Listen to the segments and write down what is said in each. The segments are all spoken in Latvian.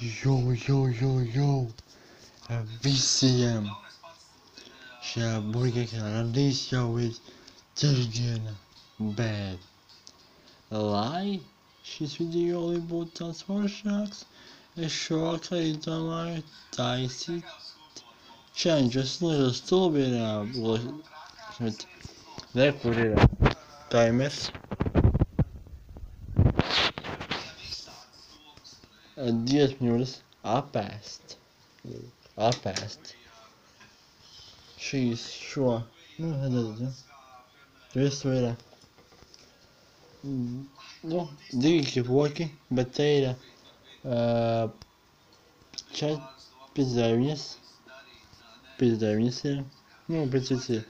Jo, visiem! Šajā burgeļa radīs jau ir ceļdiena, bet, lai šis video būtu tāds foršāks, es šovakar izdomāju taisīt challenge. Es nezinu, stulbinā, bet, re, kur ir timers. 10 minūtes apēst. Šo, redzat, ja? Visu ir, divi poki, bet te ir 59 ir, pēc cits ir,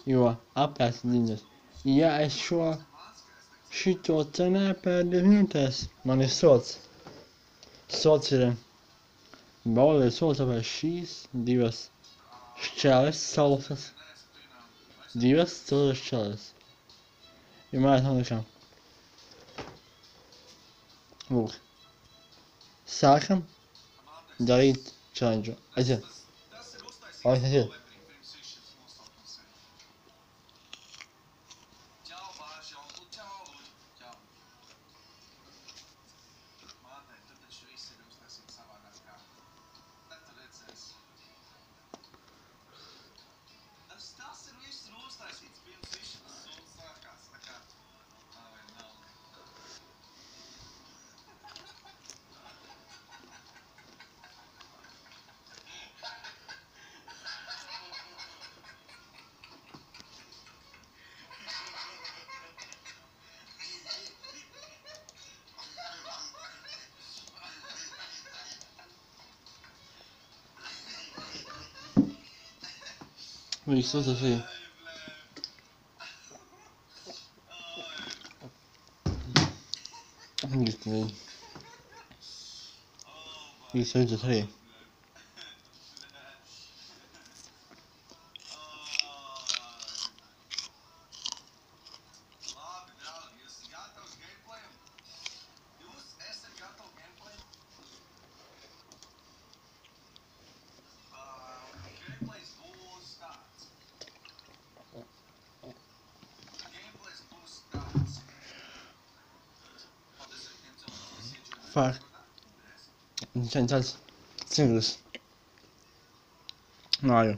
jo apēst diņas. Ja es šito cenēju pēc 2 minūtēs, man ir sots. Sots ir, baudīt sots, tāpēc šīs divas šķēles salsas. Divas salsas šķēles. Jo mājās nav nekā. Lūk. Sākam darīt challenge. Aiziet. Aiziet. Visu tas ir. Visu tas ir. Fuck. Sen tāds cimdus. Nāju.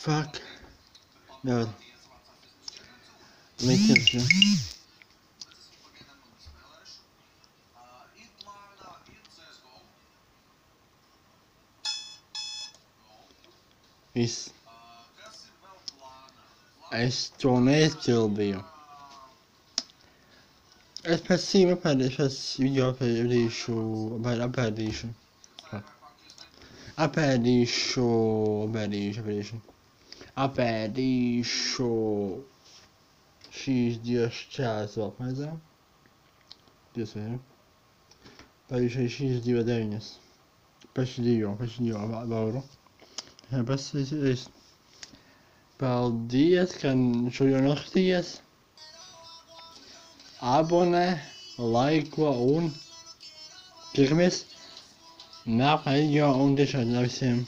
Fuck. No. Make it. Viss. Es to neizpildīju. Es pēc cīm apēdīšu, pēc video apēdīšu. Apēdīšu šīs divas šķēles vēl pamēdzām. Dievs vai, Apēdīšu šīs divas deviņas. Pēc divu vauru. Pēc paldies, ka šo jau noskatījies. Abonē, laiko un tikamies nākamajā video un tiešām visiem.